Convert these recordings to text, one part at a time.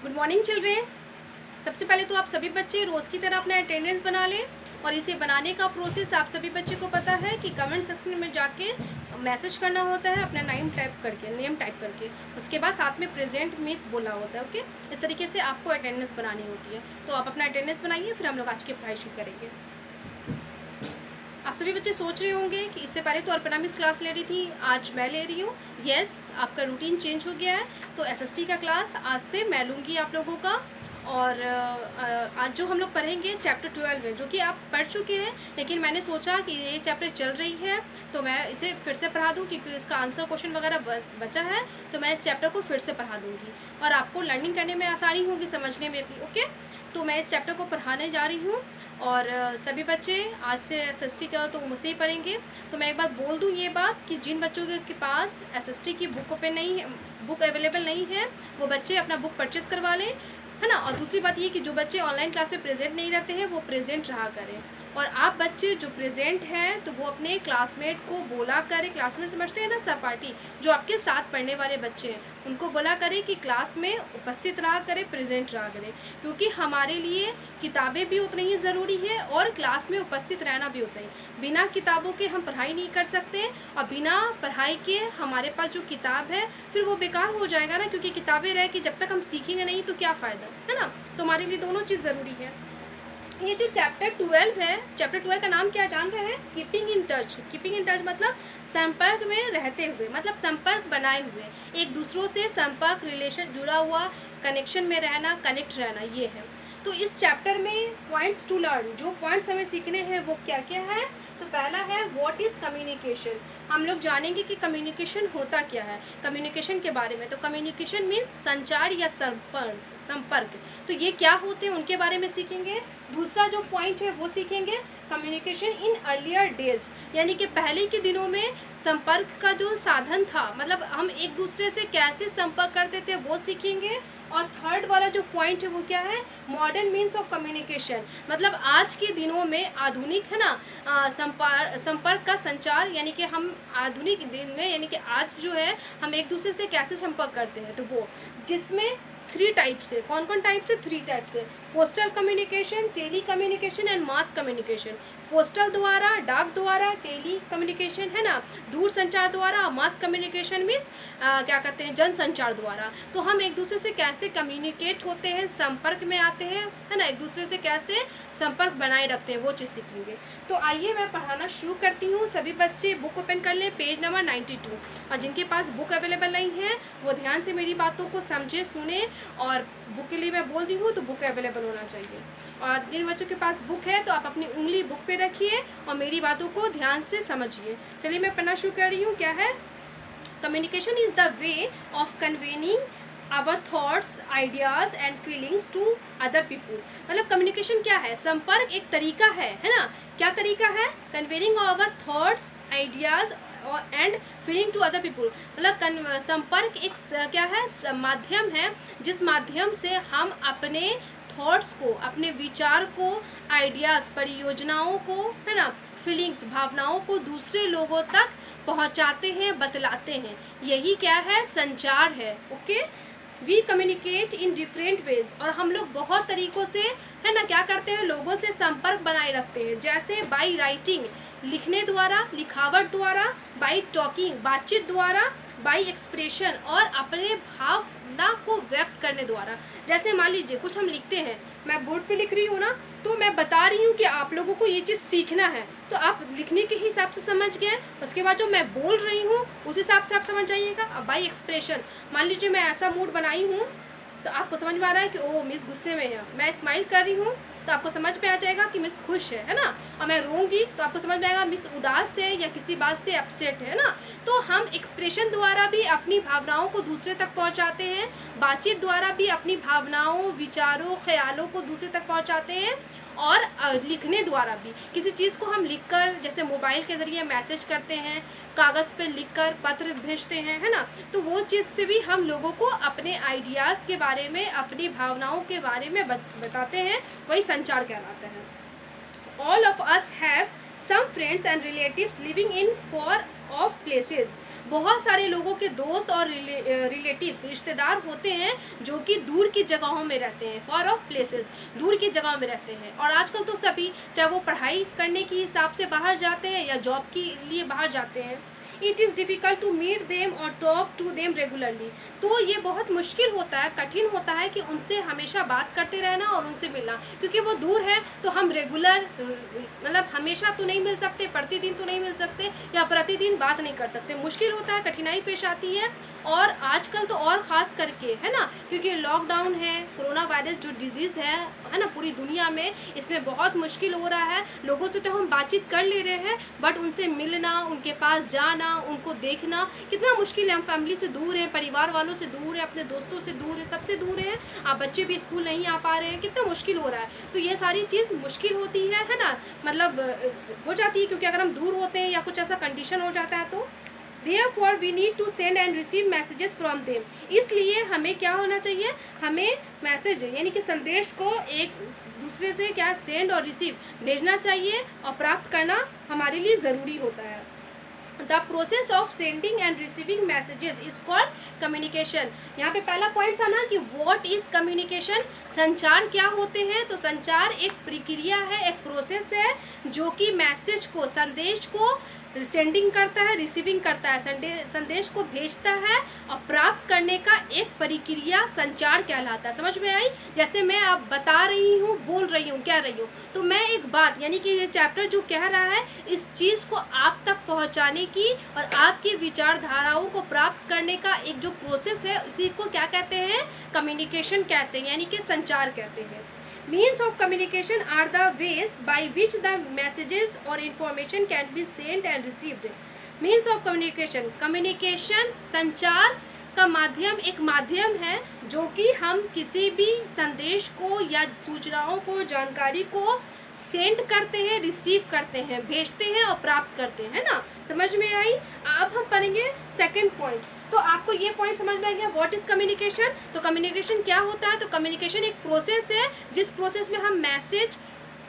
Good morning children. सबसे पहले तो आप सभी बच्चे रोज़ की तरह अपना अटेंडेंस बना लें और इसे बनाने का प्रोसेस आप सभी बच्चे को पता है कि कमेंट सेक्शन में जाके मैसेज करना होता है अपना नेम टाइप करके उसके बाद साथ में प्रेजेंट मिस बोलना होता है। ओके, इस तरीके से आपको अटेंडेंस बनानी होती है। तो आप अपना अटेंडेंस बनाइए, फिर हम लोग आज की पढ़ाई शुरू करेंगे। आप सभी बच्चे सोच रहे होंगे कि इससे पहले तो अर्पणा मिस क्लास ले रही थी, आज मैं ले रही हूँ। यस, आपका रूटीन चेंज हो गया है। तो एसएसटी का क्लास आज से मैं लूँगी आप लोगों का। और आज जो हम लोग पढ़ेंगे चैप्टर 12 है, जो कि आप पढ़ चुके हैं, लेकिन मैंने सोचा कि ये चैप्टर चल रही है तो मैं इसे फिर से पढ़ा दूँ, क्योंकि इसका आंसर क्वेश्चन वगैरह बचा है। तो मैं इस चैप्टर को फिर से पढ़ा दूँगी और आपको लर्निंग करने में आसानी होगी, समझने में भी। ओके, तो मैं इस चैप्टर को पढ़ाने जा रही हूँ और सभी बच्चे आज से एसएसटी का तो मुझसे ही पढ़ेंगे। तो मैं एक बात बोल दूँ, ये बात कि जिन बच्चों के पास एसएसटी की बुक अवेलेबल नहीं है, वो बच्चे अपना बुक परचेस करवा लें, है ना। और दूसरी बात ये कि जो बच्चे ऑनलाइन क्लास में प्रेजेंट नहीं रहते हैं वो प्रेजेंट रहा करें। और आप बच्चे जो प्रेजेंट हैं तो वो अपने क्लासमेट को बोला करें, क्लासमेट समझते हैं ना, सहपाठी, जो आपके साथ पढ़ने वाले बच्चे हैं, उनको बोला करें कि क्लास में उपस्थित रहा करें, प्रेजेंट रहा करें। क्योंकि हमारे लिए किताबें भी उतनी ही ज़रूरी है और क्लास में उपस्थित रहना भी उतना ही। बिना किताबों के हम पढ़ाई नहीं कर सकते और बिना पढ़ाई के हमारे पास जो किताब है फिर वो बेकार हो जाएगा ना, क्योंकि किताबें रह कि जब तक हम सीखेंगे नहीं तो क्या फ़ायदा, है ना। तो हमारे लिए दोनों चीज़ ज़रूरी है। ये जो चैप्टर 12 है, चैप्टर 12 का नाम क्या जान रहे हैं? Keeping in touch. Keeping in touch मतलब संपर्क में रहते हुए, मतलब संपर्क बनाए हुए, एक दूसरों से संपर्क, रिलेशन जुड़ा हुआ, कनेक्शन में रहना, कनेक्ट रहना, ये है। तो इस चैप्टर में पॉइंट्स टू लर्न, जो पॉइंट्स हमें सीखने हैं वो क्या क्या है। तो पहला है व्हाट इज़ कम्युनिकेशन। हम लोग जानेंगे कि कम्युनिकेशन होता क्या है, कम्युनिकेशन के बारे में। तो कम्युनिकेशन मीन्स संचार या संपर्क। तो ये क्या होते हैं उनके बारे में सीखेंगे। दूसरा जो पॉइंट है वो सीखेंगे कम्युनिकेशन इन अर्लियर डेज, यानी कि पहले के दिनों में संपर्क का जो साधन था, मतलब हम एक दूसरे से कैसे संपर्क करते थे, वो सीखेंगे। और थर्ड वाला जो पॉइंट है वो क्या है? मॉडर्न मीन्स ऑफ कम्युनिकेशन, मतलब आज के दिनों में आधुनिक, है ना, संपर्क का संचार, यानी कि हम आधुनिक दिन में, यानी कि आज जो है हम एक दूसरे से कैसे संपर्क करते हैं। तो वो जिसमें 3 टाइप से, कौन कौन टाइप से? 3 टाइप से। Postal communication, telecommunication and mass communication. Postal द्वारा, डाक द्वारा, टेली कम्युनिकेशन, है ना, दूर संचार द्वारा। मास कम्युनिकेशन मीन्स क्या कहते हैं, जन संचार द्वारा। तो हम एक दूसरे से कैसे कम्युनिकेट होते हैं, संपर्क में आते हैं, है ना, एक दूसरे से कैसे संपर्क बनाए रखते हैं, वो चीज़ सीखेंगे। तो आइए मैं पढ़ाना शुरू करती हूँ। सभी बच्चे बुक ओपन कर लें, पेज नंबर 92। और जिनके पास बुक अवेलेबल नहीं है वो ध्यान से मेरी बातों को समझे, सुने, और बुक के लिए मैं बोल दी हूँ तो बुक अवेलेबल होना चाहिए। और जिन बच्चों के पास बुक है तो आप अपनी उंगली बुक पे रखिए और मेरी बातों को ध्यान से समझिए। चलिए मैं पढ़ना शुरू कर रही हूँ। क्या है? Communication is the way of conveying our thoughts, ideas and feelings to other people. मतलब कम्युनिकेशन क्या है? संपर्क एक तरीका है ना। क्या तरीका है? Conveying our thoughts, ideas and feeling to other people. मतलब संपर्क एक क्या है? माध्यम है जिस माध्यम से हम अपने थॉट्स को, अपने विचार को, आइडियाज़, परियोजनाओं को, है ना, फीलिंग्स, भावनाओं को दूसरे लोगों तक पहुंचाते हैं, बतलाते हैं। यही क्या है? संचार है। Okay, we communicate in different ways. और हम लोग बहुत तरीक़ों से, है ना, क्या करते हैं, लोगों से संपर्क बनाए रखते हैं। जैसे बाई राइटिंग, लिखने द्वारा, लिखावट द्वारा, बाई टॉकिंग, बातचीत द्वारा, बाई एक्सप्रेशन, और अपने भावना को व्यक्त करने द्वारा। जैसे मान लीजिए कुछ हम लिखते हैं, मैं बोर्ड पे लिख रही हूँ ना, तो मैं बता रही हूँ कि आप लोगों को ये चीज़ सीखना है, तो आप लिखने के हिसाब से समझ गए। उसके बाद जो मैं बोल रही हूँ उस हिसाब से आप समझ जाइएगा। अब बाई एक्सप्रेशन, मान लीजिए मैं ऐसा मूड बनाई हूँ तो आपको समझ में आ रहा है कि ओ मिस गुस्से में है, मैं स्माइल कर रही हूँ तो आपको समझ में आ जाएगा कि मिस खुश है ना। और मैं रोऊंगी तो आपको समझ में आएगा मिस उदास है या किसी बात से अपसेट है ना। तो हम एक्सप्रेशन द्वारा भी अपनी भावनाओं को दूसरे तक पहुंचाते हैं, बातचीत द्वारा भी अपनी भावनाओं, विचारों, ख्यालों को दूसरे तक पहुंचाते हैं, और लिखने द्वारा भी किसी चीज़ को हम लिखकर, जैसे मोबाइल के ज़रिए मैसेज करते हैं, कागज़ पे लिखकर पत्र भेजते हैं, है ना, तो वो चीज़ से भी हम लोगों को अपने आइडियाज़ के बारे में, अपनी भावनाओं के बारे में बताते हैं। वही संचार कहलाता है। All of us have some friends and relatives living in far of places. बहुत सारे लोगों के दोस्त और रिलेटिव्स रिश्तेदार होते हैं जो कि दूर की जगहों में रहते हैं, फॉर ऑफ प्लेसेस, दूर की जगहों में रहते हैं। और आजकल तो सभी, चाहे वो पढ़ाई करने के हिसाब से बाहर जाते हैं या जॉब के लिए बाहर जाते हैं, it is difficult to meet them और टॉक टू देम रेगुलरली। तो ये बहुत मुश्किल होता है, कठिन होता है कि उनसे हमेशा बात करते रहना और उनसे मिलना, क्योंकि वो दूर है। तो हम रेगुलर मतलब हमेशा तो नहीं मिल सकते, प्रतिदिन तो नहीं मिल सकते या प्रतिदिन बात नहीं कर सकते, मुश्किल होता है, कठिनाई पेश आती है। और आजकल तो और ख़ास करके है ना, क्योंकि लॉकडाउन है, कोरोना वायरस जो डिजीज़ है ना पूरी दुनिया में, इसमें बहुत मुश्किल हो रहा है। लोगों से तो हम बातचीत कर ले रहे हैं, बट उनसे मिलना, उनके पास जाना, उनको देखना कितना मुश्किल है। हम फैमिली से दूर हैं, परिवार वालों से दूर हैं, अपने दोस्तों से दूर हैं, सबसे दूर हैं। आप बच्चे भी स्कूल नहीं आ पा रहे हैं, कितना मुश्किल हो रहा है। तो ये सारी चीज़ मुश्किल होती है ना, मतलब हो जाती है, क्योंकि अगर हम दूर होते हैं या कुछ ऐसा कंडीशन हो जाता है तो Therefore we need to send and receive messages from them। इसलिए हमें क्या होना चाहिए, हमें मैसेज यानी कि संदेश को एक दूसरे से क्या सेंड और रिसीव भेजना चाहिए और प्राप्त करना हमारे लिए ज़रूरी होता है। The process of sending end receiving messages is called communication. यहाँ पे पहला पॉइंट था ना कि व्हाट इज कम्युनिकेशन, संचार क्या होते हैं। तो संचार एक प्रक्रिया है, एक प्रोसेस है जो कि मैसेज को, संदेश को सेंडिंग करता है, रिसीविंग करता है, संदेश को भेजता है और प्राप्त करने का एक प्रक्रिया संचार कहलाता है। समझ में आई? जैसे मैं अब बता रही हूँ, बोल रही हूँ, कह रही हूँ, तो मैं एक बात यानी कि ये चैप्टर जो कह रहा है, इस चीज़ को आप तक पहुँचाने की और आपकी विचारधाराओं को प्राप्त करने का एक जो प्रोसेस है, इसी को क्या कहते हैं, कम्युनिकेशन कहते हैं, यानी कि संचार कहते हैं। Means of communication are the ways by which the messages or information can be sent and received। Means of communication, communication संचार का माध्यम एक माध्यम है जो कि हम किसी भी संदेश को या सूचनाओं को, जानकारी को सेंड करते हैं, रिसीव करते हैं, भेजते हैं और प्राप्त करते हैं ना। समझ में आई? अब हम पढ़ेंगे सेकंड पॉइंट। तो आपको ये पॉइंट समझ में आ गया, व्हाट इज़ कम्युनिकेशन। तो कम्युनिकेशन क्या होता है? तो कम्युनिकेशन एक प्रोसेस है जिस प्रोसेस में हम मैसेज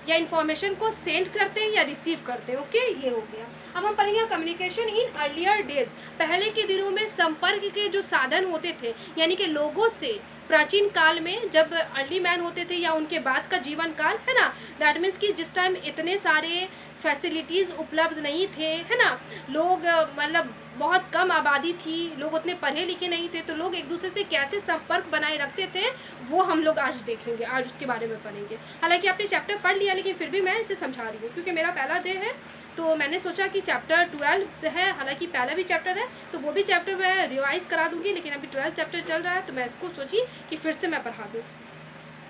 या इन्फॉर्मेशन को सेंड करते हैं या रिसीव करते हैं। ओके, ये हो गया। अब हम पढ़ेंगे कम्युनिकेशन इन अर्लियर डेज। पहले के दिनों में संपर्क के जो साधन होते थे, यानी कि लोगों से, प्राचीन काल में जब अर्ली मैन होते थे या उनके बाद का जीवन काल है ना, दैट मीन्स कि जिस टाइम इतने सारे फैसिलिटीज़ उपलब्ध नहीं थे, है ना, लोग मतलब बहुत कम आबादी थी, लोग उतने पढ़े लिखे नहीं थे, तो लोग एक दूसरे से कैसे संपर्क बनाए रखते थे वो हम लोग आज देखेंगे, आज उसके बारे में पढ़ेंगे। हालांकि आपने चैप्टर पढ़ लिया, लेकिन फिर भी मैं इसे समझा रही हूँ क्योंकि मेरा पहला डे है, तो मैंने सोचा कि चैप्टर 12 है, हालांकि पहला भी चैप्टर है, तो वो भी चैप्टर मैं रिवाइज करा दूँगी, लेकिन अभी 12 चैप्टर चल रहा है तो मैं इसको सोची कि फिर से मैं पढ़ा दूँ।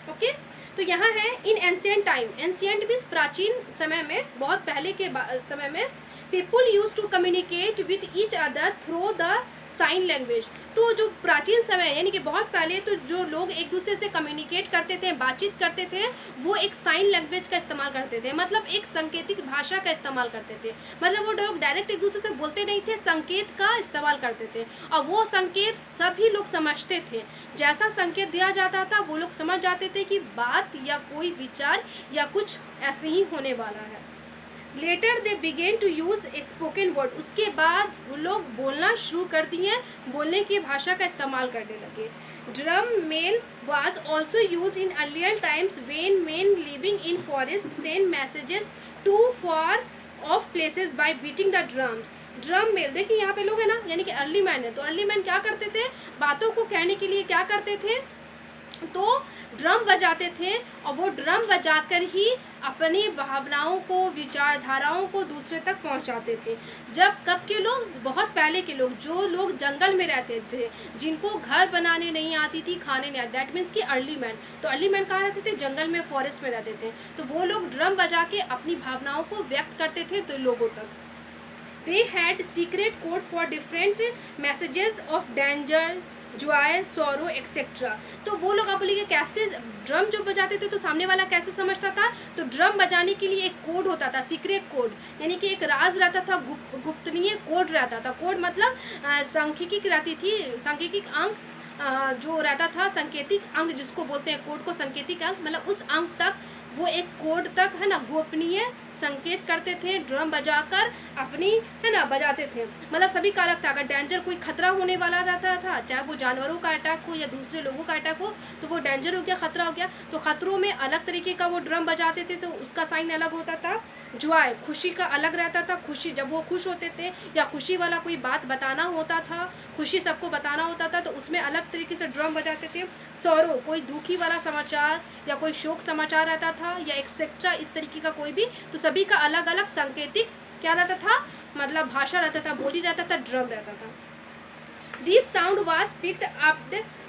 ओके, तो यहाँ है in ancient time. Ancient means प्राचीन समय में, बहुत पहले के समय में, people use to communicate with each other through the sign language. तो जो प्राचीन समय यानी कि बहुत पहले, तो जो लोग एक दूसरे से कम्युनिकेट करते थे, बातचीत करते थे, वो एक साइन लैंग्वेज का इस्तेमाल करते थे, मतलब एक संकेतिक भाषा का इस्तेमाल करते थे। मतलब वो लोग डायरेक्ट एक दूसरे से बोलते नहीं थे, संकेत का इस्तेमाल करते थे, और वो संकेत सभी लोग समझते थे। जैसा संकेत दिया जाता था वो लोग समझ जाते थे कि बात या कोई विचार या कुछ ऐसे ही होने वाला है। Later they began to use spoken word. उसके बाद वो लोग बोलना शुरू कर दिए, बोलने की भाषा का इस्तेमाल करने लगे। Drum mail was also use in earlier times when men living in forest send messages to far off places by beating the drums. Drum mail, देखिए यहाँ पे लोग है ना, यानी कि अर्ली मैन है, तो अर्ली मैन क्या करते थे, बातों को कहने के लिए क्या करते थे, तो ड्रम बजाते थे, और वो ड्रम बजाकर ही अपनी भावनाओं को, विचारधाराओं को दूसरे तक पहुंचाते थे। जब कब के लोग, बहुत पहले के लोग, जो लोग जंगल में रहते थे, जिनको घर बनाने नहीं आती थी, खाने नहीं आती, दैट मीन्स कि अर्ली मैन। तो अर्ली मैन कहाँ रहते थे, जंगल में, फॉरेस्ट में रहते थे, तो वो लोग ड्रम बजा के अपनी भावनाओं को व्यक्त करते थे तो लोगों तक। They had secret code for different messages of danger, Joy, सोरो एक्सेट्रा। तो वो लोग, आप बोलिए कैसे ड्रम जो बजाते थे तो सामने वाला कैसे समझता था, तो ड्रम बजाने के लिए एक कोड होता था, सीक्रेट कोड, यानी कि एक राज रहता था, गुप्तनीय कोड रहता था। कोड मतलब सांख्यिकी रहती थी, सांख्यिक अंक जो रहता था, संकेतिक अंक जिसको बोलते हैं, कोड को संकेतिक अंक, मतलब उस अंक तक वो एक कोड तक, है ना, गोपनीय संकेत करते थे, ड्रम बजाकर अपनी, है ना, बजाते थे। मतलब सभी का अलग था। अगर डेंजर कोई खतरा होने वाला रहता था, चाहे वो जानवरों का अटैक हो या दूसरे लोगों का अटैक हो, तो वो डेंजर हो गया, खतरा हो गया, तो खतरों में अलग तरीके का वो ड्रम बजाते थे, तो उसका साइन अलग होता था। जॉय, खुशी का अलग रहता था, खुशी जब वो खुश होते थे या खुशी वाला कोई बात बताना होता था, खुशी सबको बताना होता था, तो उसमें अलग तरीके से ड्रम बजाते थे। सौरो, कोई दुखी वाला समाचार या कोई शोक समाचार रहता था या एक्सेट्रा इस तरीके का कोई भी, तो सभी का अलग अलग सांकेतिक क्या रहता था, मतलब भाषा रहता था, बोली रहता था, ड्रम रहता था। This sound was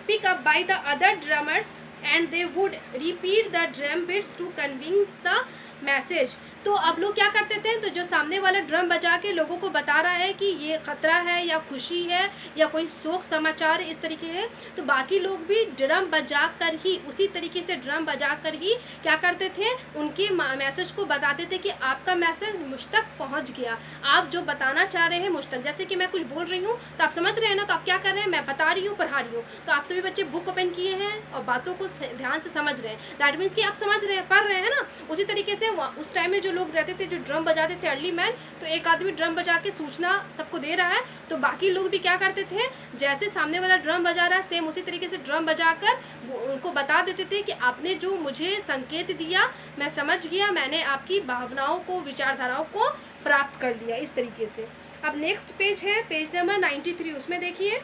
picked up by the other drummers and they would repeat the drum beats to convince the message. तो अब लोग क्या करते थे, तो जो सामने वाला ड्रम बजा के लोगों को बता रहा है कि ये खतरा है या खुशी है या कोई शोक समाचार इस तरीके है, तो बाकी लोग भी ड्रम बजा कर ही, उसी तरीके से ड्रम बजा कर ही क्या करते थे, उनके मैसेज को बताते थे कि आपका मैसेज मुझ तक पहुंच गया, आप जो बताना चाह रहे हैं मुझ तक। जैसे कि मैं कुछ बोल रही हूँ तो आप समझ रहे हैं ना, तो आप क्या कर रहे हैं, मैं बता रही हूँ, पढ़ा रही हूँ, तो आप सभी बच्चे बुक ओपन किए हैं और बातों को ध्यान से समझ रहे हैं। दैट मीन्स कि आप समझ रहे हैं, पढ़ रहे हैं ना। उसी तरीके से उस टाइम में जो लोग रहते थे, जो ड्रम बजाते थे अर्ली मैन, तो एक आदमी ड्रम बजा के सूचना सबको दे रहा है, तो बाकी लोग भी क्या करते थे, जैसे सामने वाला ड्रम बजा रहा है सेम उसी तरीके से ड्रम बजाकर उनको बता देते थे कि आपने जो मुझे संकेत दिया मैं समझ गया, मैंने आपकी भावनाओं को, विचारधाराओं को प्राप्त कर लिया, इस तरीके से। अब नेक्स्ट पेज है, पेज नंबर 93, उसमें देखिए,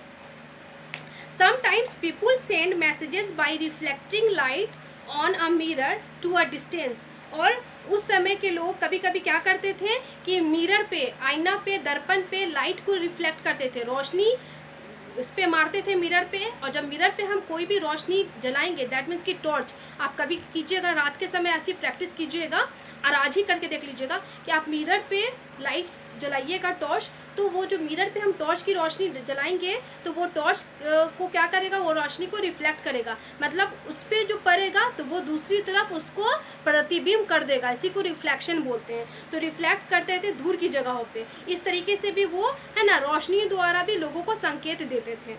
sometimes people send messages by reflecting light on a mirror to a distance. और उस समय के लोग कभी कभी क्या करते थे कि मिरर पे, आईना पे, दर्पण पे लाइट को रिफ्लेक्ट करते थे, रोशनी उस पर मारते थे मिरर पे। और जब मिरर पे हम कोई भी रोशनी जलाएंगे, दैट मीन्स कि टॉर्च, आप कभी कीजिएगा रात के समय, ऐसी प्रैक्टिस कीजिएगा और आज ही करके देख लीजिएगा कि आप मिरर पे लाइट जलाइएगा, टॉर्च, तो वो जो मिरर पे हम टॉर्च की रोशनी जलाएंगे तो वो टॉर्च को क्या करेगा, वो रोशनी को रिफ्लेक्ट करेगा, मतलब उस पर जो पड़ेगा तो वो दूसरी तरफ उसको प्रतिबिंब कर देगा, इसी को रिफ्लेक्शन बोलते हैं। तो रिफ्लेक्ट करते थे दूर की जगहों पे, इस तरीके से भी वो, है ना, रोशनी द्वारा भी लोगों को संकेत देते थे।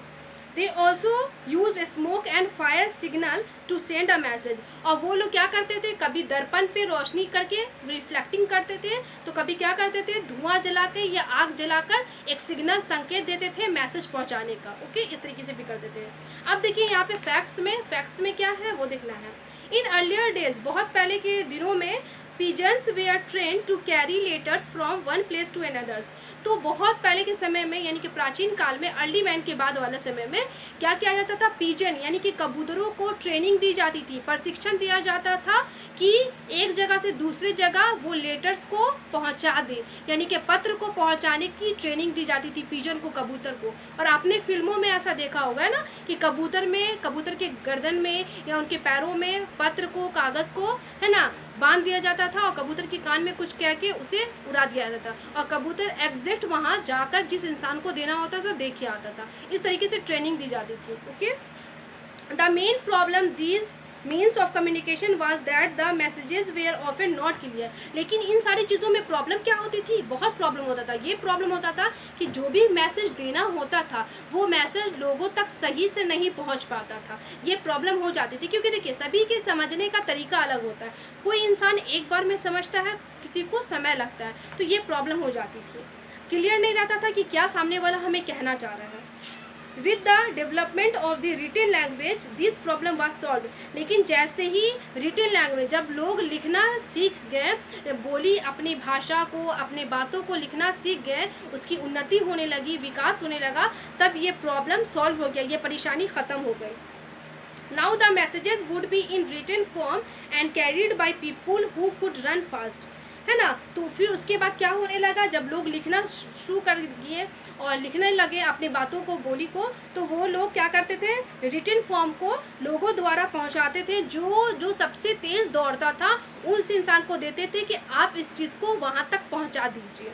They also use smoke and fire signal to send a message. और वो लोग क्या करते थे, कभी दर्पण पे रोशनी करके रिफ्लेक्टिंग करते थे, तो कभी क्या करते थे, धुआं जला के या आग जलाकर एक सिग्नल संकेत देते थे मैसेज पहुंचाने का। ओके, इस तरीके से भी करते थे। अब देखिए यहाँ पे फैक्ट्स में क्या है वो देखना है। इन अर्लियर डेज, बहुत पहले के दिनों में, pigeons were train to carry letters from one place to anothers. तो बहुत पहले के समय में, यानी कि प्राचीन काल में, अर्ली मैन के बाद वाले समय में क्या किया जाता था, पिजन यानी कि कबूतरों को ट्रेनिंग दी जाती थी, प्रशिक्षण दिया जाता था कि एक जगह से दूसरी जगह वो लेटर्स को पहुंचा दे, यानी कि पत्र को पहुंचाने की ट्रेनिंग दी जाती थी पिजन को, कबूतर को। और आपने फिल्मों में ऐसा देखा होगा ना कि कबूतर के गर्दन में या उनके पैरों में पत्र को, कागज़ को, है ना, बांध दिया जाता था और कबूतर के कान में कुछ कह के उसे उड़ा दिया जाता था और कबूतर एग्जैक्ट वहाँ जाकर जिस इंसान को देना होता था दे के आता था। इस तरीके से ट्रेनिंग दी जाती थी। Okay, the main problem these means of communication was that the messages were often not clear. लेकिन इन सारी चीज़ों में प्रॉब्लम क्या होती थी, बहुत प्रॉब्लम होता था। ये प्रॉब्लम होता था कि जो भी मैसेज देना होता था वो मैसेज लोगों तक सही से नहीं पहुंच पाता था, ये प्रॉब्लम हो जाती थी। क्योंकि देखिए, सभी के समझने का तरीका अलग होता है, कोई इंसान एक बार में समझता है, किसी को समय लगता है, तो ये प्रॉब्लम हो जाती थी। क्लियर नहीं रहता था कि क्या सामने वाला हमें कहना चाह रहा है। With the development of the written language this problem was solve. लेकिन जैसे ही रिटन लैंग्वेज, जब लोग लिखना सीख गए, बोली अपनी भाषा को, अपने बातों को लिखना सीख गए, उसकी उन्नति होने लगी, विकास होने लगा, तब ये प्रॉब्लम सॉल्व हो गया, ये परेशानी ख़त्म हो गई। Now the messages would be in written form and carried by people who could run fast, है ना। तो फिर उसके बाद क्या होने लगा, जब लोग लिखना शुरू कर दिए और लिखने लगे अपनी बातों को, बोली को, तो वो लोग क्या करते थे, रिटन फॉर्म को लोगों द्वारा पहुंचाते थे। जो सबसे तेज़ दौड़ता था उस इंसान को देते थे कि आप इस चीज़ को वहाँ तक पहुँचा दीजिए।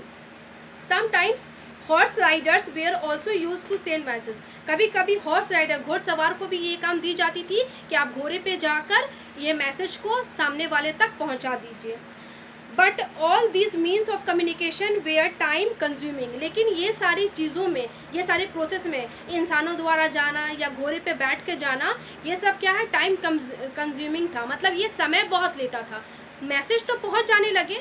Sometimes horse riders were also use to send message. कभी कभी हॉर्स राइडर, घोड़सवार को भी ये काम दी जाती थी कि आप घोड़े पे जाकर ये मैसेज को सामने वाले तक पहुँचा दीजिए। But all this means of communication were time consuming, लेकिन ये सारी चीज़ों में, ये सारे प्रोसेस में इंसानों द्वारा जाना या घोड़े पे बैठ के जाना, ये सब क्या है, टाइम कंज्यूमिंग था, मतलब ये समय बहुत लेता था। मैसेज तो पहुंच जाने लगे,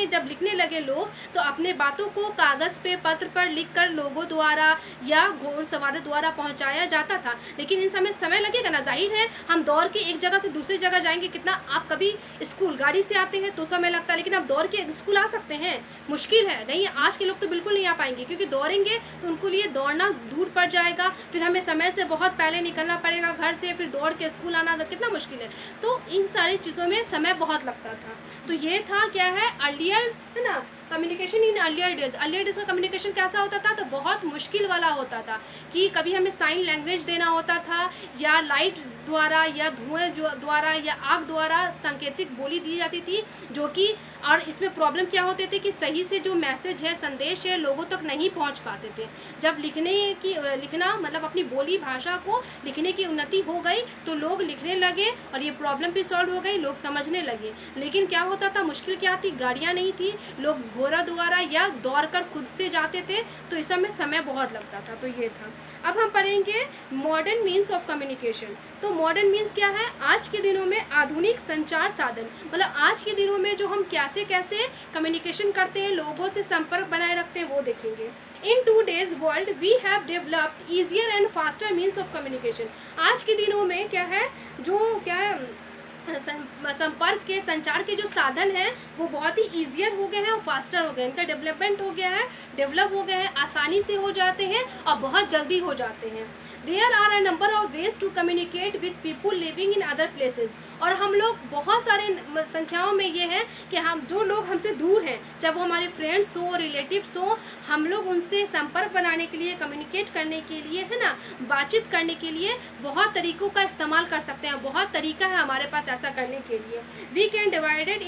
जब लिखने लगे लोग, तो अपने बातों को कागज़ पे पत्र पर लिखकर लोगों द्वारा या घोड़सवारों द्वारा पहुंचाया जाता था, लेकिन इन समय लगेगा ना, जाहिर है हम दौड़ के एक जगह से दूसरी जगह जाएंगे, कितना, आप कभी स्कूल गाड़ी से आते हैं तो समय लगता है, लेकिन आप दौड़ के स्कूल आ सकते हैं, मुश्किल है नहीं, आज के लोग तो बिल्कुल नहीं आ पाएंगे, क्योंकि दौड़ेंगे तो उनको लिए दौड़ना दूर पड़ जाएगा, फिर हमें समय से बहुत पहले निकलना पड़ेगा घर से, फिर दौड़ के स्कूल आना तो कितना मुश्किल है, तो इन सारी चीज़ों में समय बहुत लगता था। तो ये था क्या है, अर्लियर, है ना, कम्युनिकेशन इन अर्लियर डेज का कम्युनिकेशन कैसा होता था, तो बहुत मुश्किल वाला होता था, कि कभी हमें साइन लैंग्वेज देना होता था, या लाइट द्वारा या धुएं द्वारा या आग द्वारा सांकेतिक बोली दी जाती थी, जो कि, और इसमें प्रॉब्लम क्या होते थे कि सही से जो मैसेज है, संदेश है, लोगों तक नहीं पहुंच पाते थे। जब लिखना मतलब अपनी बोली भाषा को लिखने की उन्नति हो गई, तो लोग लिखने लगे और ये प्रॉब्लम भी सॉल्व हो गई, लोग समझने लगे। लेकिन क्या होता था, मुश्किल क्या थी, गाड़ियाँ नहीं थी, लोग घोड़ा द्वारा या दौड़ कर खुद से जाते थे, तो इस समय बहुत लगता था। तो ये था। अब हम पढ़ेंगे मॉडर्न मीन्स ऑफ कम्युनिकेशन। तो मॉडर्न मीन्स क्या है, आज के दिनों में आधुनिक संचार साधन, मतलब आज के दिनों में जो हम कैसे कैसे कम्युनिकेशन करते हैं, लोगों से संपर्क बनाए रखते हैं, वो देखेंगे। In today's world we have developed easier and faster means of communication. आज के दिनों में क्या है, जो क्या है, संपर्क के, संचार के जो साधन हैं वो बहुत ही ईजियर हो गए हैं और फास्टर हो गए हैं, इनका डेवलपमेंट हो गया है, डेवलप हो गए हैं, आसानी से हो जाते हैं और बहुत जल्दी हो जाते हैं। There are a number of ways to communicate with people living in other places. और हम लोग बहुत सारे संख्याओं में ये है कि हम, जो लोग हमसे दूर हैं, चाहे वो हमारे फ्रेंड्स हो, रिलेटिव्स हो, हम लोग उनसे संपर्क बनाने के लिए, कम्युनिकेट करने के लिए, है ना, बातचीत करने के लिए बहुत तरीक़ों का इस्तेमाल कर सकते हैं, बहुत तरीका है हमारे पास ऐसा करने के लिए। We can divided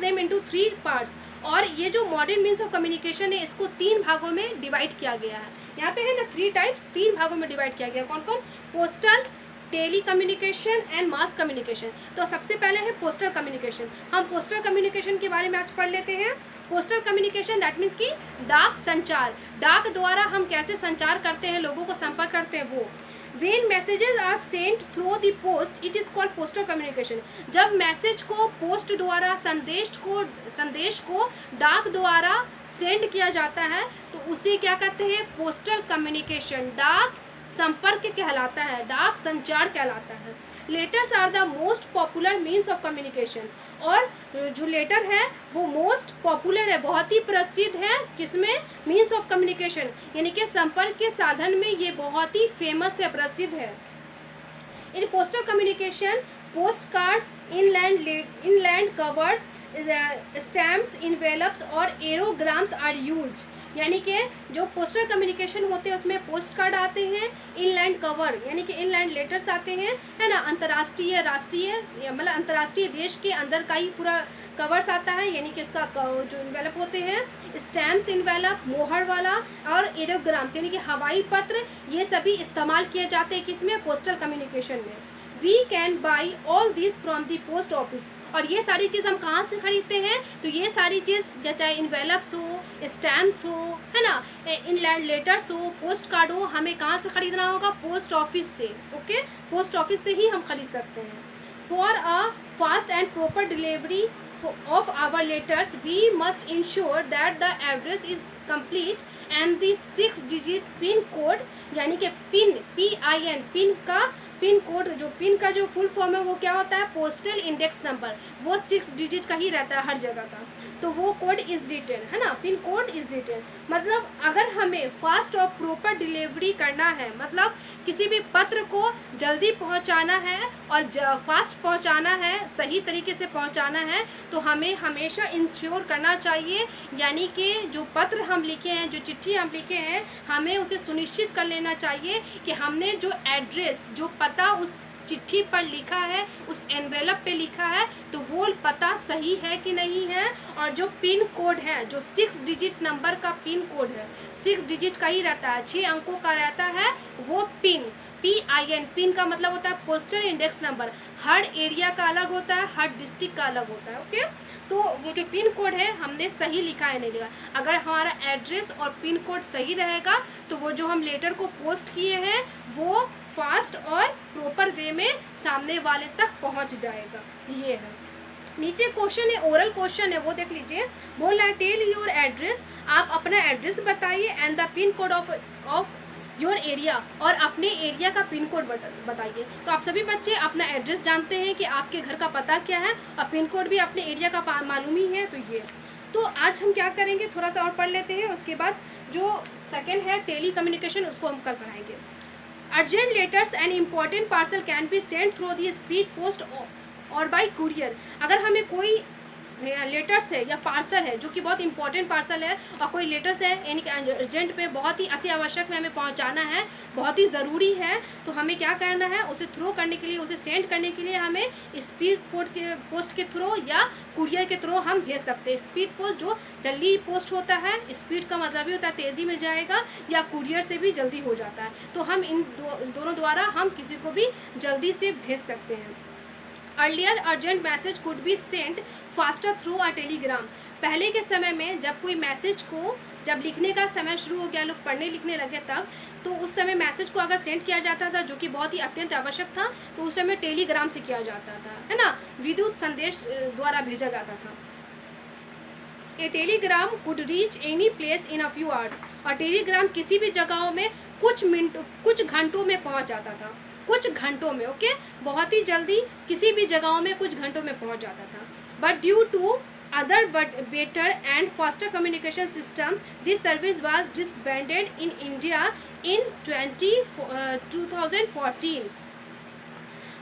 them into 3 parts. और ये जो मॉडर्न मीन्स ऑफ कम्युनिकेशन है, इसको 3 भागों में डिवाइड किया गया है। यहाँ पे है ना 3 टाइप्स, 3 भागों में डिवाइड किया गया। कौन कौन? Postal, telecommunication and mass communication. तो सबसे पहले है पोस्टल कम्युनिकेशन। हम पोस्टल कम्युनिकेशन के बारे में आज पढ़ लेते हैं। पोस्टल कम्युनिकेशन दैट मीन्स कि डाक संचार, डाक द्वारा हम कैसे संचार करते हैं, लोगों को संपर्क करते हैं, वो। When messages are sent through the post, it is called postal communication। जब मैसेज को पोस्ट द्वारा, संदेश को डाक द्वारा सेंड किया जाता है, तो उसे क्या कहते हैं? पोस्टल कम्युनिकेशन, डाक संपर्क कहलाता है, डाक संचार कहलाता है। Letters are the most popular means of communication. और जो लेटर है वो मोस्ट पॉपुलर है, बहुत ही प्रसिद्ध है, किसमें? मीन्स ऑफ कम्युनिकेशन, यानी कि संपर्क के साधन में ये बहुत ही फेमस है, प्रसिद्ध है। In postal communication post cards, inland covers, stamps, envelopes और एरोग्राम्स आर यूज्ड। यानी कि जो पोस्टल कम्युनिकेशन होते हैं उसमें पोस्ट कार्ड आते हैं, इनलैंड कवर यानी कि इनलैंड लेटर्स आते हैं, है ना, अंतर्राष्ट्रीय, राष्ट्रीय, मतलब अंतर्राष्ट्रीय देश के अंदर का ही पूरा कवर्स आता है, यानी कि उसका जो इन्वेलप होते हैं, स्टैम्प्स इन्वेलप, मोहर वाला, और एरोग्राम्स यानी कि हवाई पत्र, ये सभी इस्तेमाल किए जाते हैं किसमें? पोस्टल कम्युनिकेशन में। We can buy all this from the post office. और ये सारी चीज़ हम कहाँ से खरीदते हैं? तो ये सारी चीज़ चाहे इन्वेलप्स हो, स्टैम्प्स हो, है ना, इनलैंड लेटर्स हो, पोस्ट कार्ड हो, हमें कहाँ से ख़रीदना होगा? पोस्ट ऑफिस से। ओके, पोस्ट ऑफिस से ही हम खरीद सकते हैं। For a fast and proper delivery of our letters we must ensure that the address is complete and the 6-digit pin code, यानी कि पिन, पिन कोड, जो पिन का जो फुल फॉर्म है वो क्या होता है? पोस्टल इंडेक्स नंबर, वो 6 डिजिट का ही रहता है हर जगह का, तो वो कोड इज रिटन, है ना, पिन कोड इज रिटन। मतलब अगर हमें फास्ट और प्रॉपर डिलीवरी करना है, मतलब किसी भी पत्र को जल्दी पहुंचाना है और फास्ट पहुंचाना है, सही तरीके से पहुंचाना है, तो हमें हमेशा इंश्योर करना चाहिए, यानी कि जो पत्र हम लिखे हैं, जो चिट्ठी हम लिखे हैं, हमें उसे सुनिश्चित कर लेना चाहिए कि हमने जो एड्रेस, जो पता उस चिट्ठी पर लिखा है, उस एनवेलप पे लिखा है, तो वो पता सही है कि नहीं है। और जो पिन कोड है, जो 6 डिजिट नंबर का पिन कोड है, 6 डिजिट का ही रहता है, 6 अंकों का रहता है वो पिन PIN, पिन का मतलब होता है पोस्टल इंडेक्स नंबर। हर एरिया का अलग होता है, हर डिस्ट्रिक्ट का अलग होता है। ओके, तो वो जो पिन कोड है हमने सही लिखा है नहीं लिखा। अगर हमारा एड्रेस और पिन कोड सही रहेगा तो वो जो हम लेटर को पोस्ट किए हैं वो फास्ट और प्रॉपर वे में सामने वाले तक पहुंच जाएगा। ये है। नीचे क्वेश्चन है, ओरल क्वेश्चन है, वो देख लीजिए। बोल रहा है टेल योर एड्रेस, आप अपना एड्रेस बताइए, and the pin code of your area, और अपने एरिया का पिन कोड बताइए। तो आप सभी बच्चे अपना एड्रेस जानते हैं कि आपके घर का पता क्या है, और पिन कोड भी अपने एरिया का मालूम ही है। तो ये, तो आज हम क्या करेंगे, थोड़ा सा और पढ़ लेते हैं, उसके बाद जो सेकेंड है टेली कम्युनिकेशन, उसको हम कल पढ़ाएंगे। Urgent letters and important parcel can be send through the speed post और बाई कुरियर। अगर हमें कोई लेटर्स है या पार्सल है जो कि बहुत इंपॉर्टेंट पार्सल है, और कोई लेटर्स है यानी कि अर्जेंट पे बहुत ही अति आवश्यक में हमें पहुंचाना है, बहुत ही ज़रूरी है, तो हमें क्या करना है, उसे थ्रो करने के लिए, उसे सेंड करने के लिए हमें स्पीड पोस्ट के थ्रो या कुरियर के थ्रो हम भेज सकते हैं। स्पीड पोस्ट जो जल्दी पोस्ट होता है, स्पीड का मतलब ही होता है तेज़ी में जाएगा, या कुरियर से भी जल्दी हो जाता है। तो हम इन दोनों द्वारा हम किसी को भी जल्दी से भेज सकते हैं। Earlier urgent message could be sent faster through a Telegram. पहले के समय में जब कोई मैसेज को, जब लिखने का समय शुरू हो गया, लोग पढ़ने लिखने लगे तब, तो उस समय मैसेज को अगर सेंड किया जाता था जो कि बहुत ही अत्यंत आवश्यक था, तो उस समय टेलीग्राम से किया जाता था, है ना, विद्युत संदेश द्वारा भेजा जाता था। A telegram could reach any place in a few hours, और टेलीग्राम किसी भी जगहों में कुछ घंटों में पहुंच जाता था, कुछ घंटों में। ओके, बहुत ही जल्दी किसी भी जगहों में कुछ घंटों में पहुंच जाता था। But due to other but better and faster communication system this service was disbanded in India in 2014।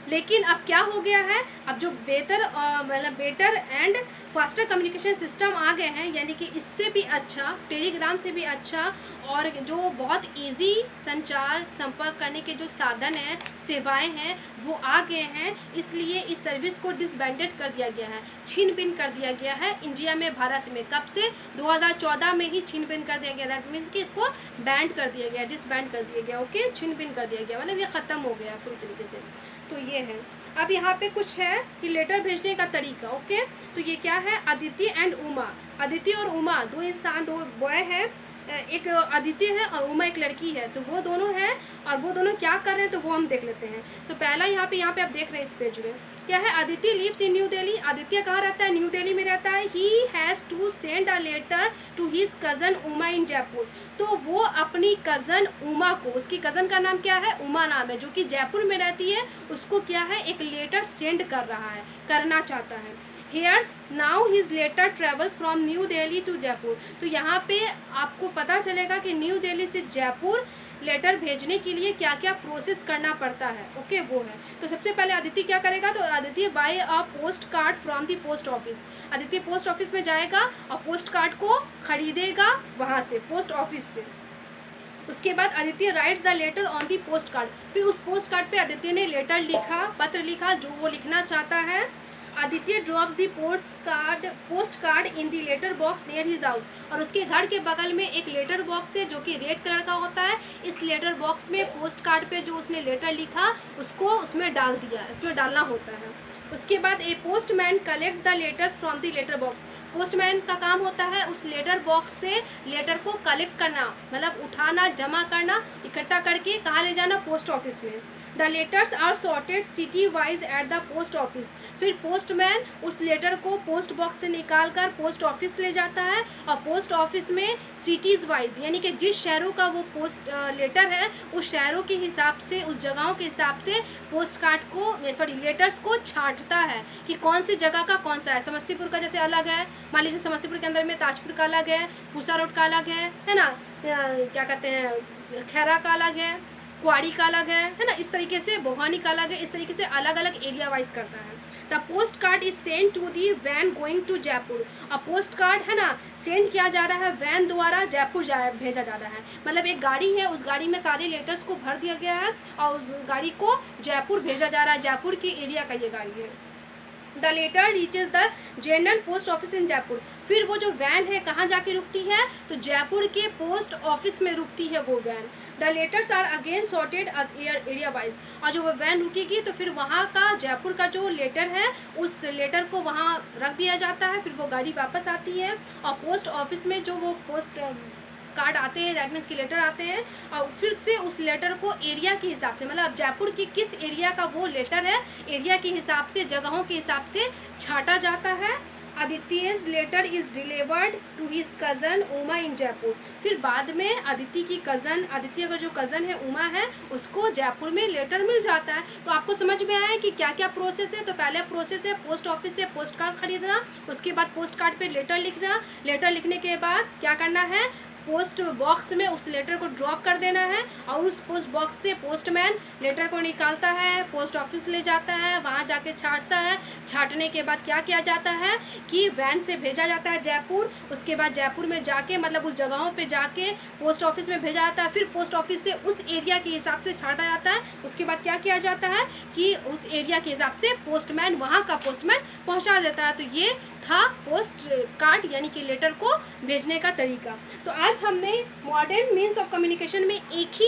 लेकिन अब क्या हो गया है, अब जो better and faster communication system आ गए हैं, यानी कि इससे भी अच्छा, टेलीग्राम से भी अच्छा, और जो बहुत इजी संचार संपर्क करने के जो साधन हैं, सेवाएं हैं, वो आ गए हैं। इसलिए इस सर्विस को डिसबैंडेड कर दिया गया है, छीन भिन्न कर दिया गया है इंडिया में, भारत में। कब से? 2014 में ही छीन भिन्न कर दिया गया। दैट मीन्स कि इसको बैंड कर दिया गया, डिसबैंड कर दिया गया। ओके, छीन भिन्न कर दिया गया, मतलब ये ख़त्म हो गया पूरी तरीके से। तो ये है। अब यहाँ पे कुछ है कि लेटर भेजने का तरीका। ओके, तो ये क्या है, अदिति एंड उमा। अदिति और उमा दो इंसान, दो बॉय हैं, एक अदिति है और उमा एक लड़की है, तो वो दोनों हैं, और वो दोनों क्या कर रहे हैं तो वो हम देख लेते हैं। तो पहला यहाँ पे आप देख रहे हैं इस पेज में क्या है, Aditi lives in New Delhi. Aditya कहाँ रहता है? न्यू दिल्ली में रहता है। He has to send a letter to his cousin Uma in Jaipur. तो वो अपनी कज़न उमा को, उसकी कज़न का नाम क्या है? उमा नाम है, जो कि जयपुर में रहती है, उसको क्या है, एक लेटर सेंड कर रहा है, करना चाहता है। Here's now his letter travels from New Delhi to Jaipur. तो यहाँ पे आपको पता चलेगा कि न्यू दिल्ली से जयपुर लेटर भेजने के लिए क्या क्या प्रोसेस करना पड़ता है। ओके, वो है। तो सबसे पहले आदित्य क्या करेगा, तो Aditya buy a post card from the post office. Aditya post office में जाएगा और पोस्ट कार्ड को खरीदेगा वहाँ से, पोस्ट ऑफिस से। उसके बाद Aditya rights the later on the post card. फिर उस पोस्ट कार्ड पे आदित्य ने लेटर लिखा, पत्र लिखा, जो वो लिखना चाहता है। Aditya drops the post card in the letter box near his house. और उसके घर के बगल में एक लेटर बॉक्स है जो कि रेड कलर का होता है। इस लेटर बॉक्स में पोस्ट कार्ड पे जो उसने लेटर लिखा उसको उसमें डाल दिया, उसमें डालना होता है। उसके बाद a postman collect the letters from the letter box. Postman का काम होता है उस लेटर बॉक्स से लेटर को कलेक्ट करना, मतलब उठाना, जमा करना, इकट्ठा करके कहाँ ले जाना, पोस्ट ऑफिस में। The letters are sorted city wise at the post office. फिर पोस्टमैन उस लेटर को पोस्ट बॉक्स से निकाल कर पोस्ट ऑफिस ले जाता है, और पोस्ट ऑफिस में सिटीज़ वाइज, यानी कि जिस शहरों का वो पोस्ट लेटर है उस शहरों के हिसाब से, उस जगहों के हिसाब से पोस्ट कार्ड को, लेटर्स को छांटता है कि कौन सी जगह का कौन सा है। समस्तीपुर का जैसे अलग है, मान लीजिए समस्तीपुर के अंदर में ताजपुर का अलग है, पूसा रोड का अलग है ना, क्या कहते हैं, खैरा का अलग है, क्वारी का अलग है ना, इस तरीके से भोगानी का अलग है। इस तरीके से अलग अलग एरिया वाइज करता है। The post card is send to the van going to Jaipur. और पोस्ट कार्ड है ना, सेंड किया जा रहा है वैन द्वारा, जयपुर भेजा जा रहा है। मतलब एक गाड़ी है, उस गाड़ी में सारे लेटर्स को भर दिया गया है और उस गाड़ी को जयपुर भेजा जा रहा है। जयपुर की एरिया का ये गाड़ी है। The letter reaches the general post office in Jaipur. फिर वो जो वैन है कहाँ जाके रुकती है, तो जयपुर के पोस्ट ऑफिस में रुकती है वो van. The letters are again sorted area wise. और जो वो वैन रुकेगी तो फिर वहाँ का जयपुर का जो लेटर है उस लेटर को वहाँ रख दिया जाता है, फिर वो गाड़ी वापस आती है और पोस्ट ऑफिस में जो वो पोस्ट कार्ड आते हैं, दैट मीन्स के लेटर आते हैं, और फिर से उस लेटर को एरिया के हिसाब से, मतलब जयपुर की किस एरिया का वो लेटर है, एरिया के हिसाब से, जगहों के हिसाब से छाटा जाता है। Aditya's letter is delivered to his cousin Uma in Jaipur. फिर बाद में आदित्य की कज़न, आदित्य का जो कज़न है उमा है, उसको जयपुर में लेटर मिल जाता है। तो आपको समझ में आया है कि क्या क्या प्रोसेस है। तो पहले प्रोसेस है पोस्ट ऑफिस से पोस्ट कार्ड खरीदना, उसके बाद पोस्ट कार्ड पे लेटर लिखना, लेटर लिखने के बाद क्या करना है, पोस्ट बॉक्स में उस लेटर को ड्रॉप कर देना है, और उस पोस्ट बॉक्स से पोस्टमैन लेटर को निकालता है, पोस्ट ऑफिस ले जाता है, वहाँ जाके छांटता है। छांटने के बाद क्या किया जाता है कि वैन से भेजा जाता है जयपुर। उसके बाद जयपुर में जाके, मतलब उस जगहों पे जाके पोस्ट ऑफिस में भेजा जाता है, फिर पोस्ट ऑफिस से उस एरिया के हिसाब से छांटा जाता है। उसके बाद क्या किया जाता है कि उस एरिया के हिसाब से पोस्टमैन, वहाँ का पोस्टमैन पहुँचा देता है। तो ये था पोस्ट कार्ड यानी कि लेटर को भेजने का तरीका। तो आज हमने मॉडर्न मीन्स ऑफ कम्युनिकेशन में एक ही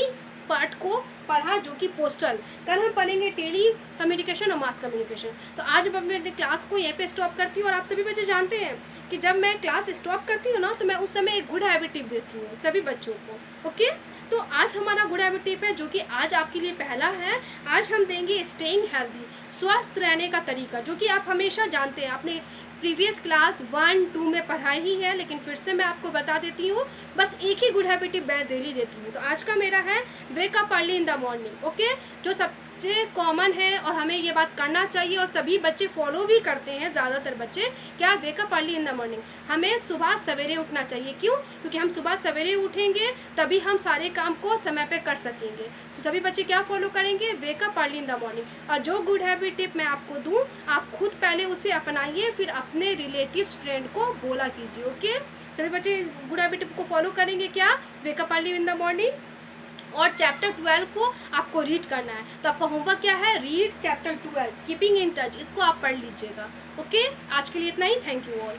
पार्ट को पढ़ा जो कि पोस्टल। कल हम पढ़ेंगे टेली कम्युनिकेशन और मास कम्युनिकेशन। तो आज मैं अपने क्लास को यहीं पे स्टॉप करती हूँ। और आप सभी बच्चे जानते हैं कि जब मैं क्लास स्टॉप करती हूँ ना, तो मैं उस समय एक गुड हैबिट टिप देती हूँ सभी बच्चों को। ओके, तो आज हमारा गुड हैबिट टिप है जो कि आज आपके लिए पहला है। आज हम देंगे स्टेइंग हेल्दी, स्वस्थ रहने का तरीका, जो कि आप हमेशा जानते हैं, आपने प्रीवियस क्लास 1, 2 में पढ़ाई ही है, लेकिन फिर से मैं आपको बता देती हूँ। बस एक ही गुड हैबिट टिप मैं डेली देती हूँ। तो आज का मेरा है wake up early in the morning. Okay, जो सबसे कॉमन है और हमें ये बात करना चाहिए और सभी बच्चे फॉलो भी करते हैं, ज़्यादातर बच्चे, क्या, wake up early in the morning. हमें सुबह सवेरे उठना चाहिए। क्यों? क्योंकि हम सुबह सवेरे उठेंगे तभी हम सारे काम को समय पे कर सकेंगे। तो सभी बच्चे क्या फॉलो करेंगे, wake up early in the morning. और जो गुड हैबिट टिप मैं आपको दूँ, आप खुद पहले उसे अपनाइए, फिर अपने रिलेटिव्स फ्रेंड को बोला कीजिए। ओके, सभी बच्चे इस गुड हैबिट टिप को फॉलो करेंगे, क्या, wake up early in the morning. और चैप्टर 12 को आपको रीड करना है। तो आपका होमवर्क क्या है, read chapter 12 keeping in touch, इसको आप पढ़ लीजिएगा। ओके, आज के लिए इतना ही। Thank you all.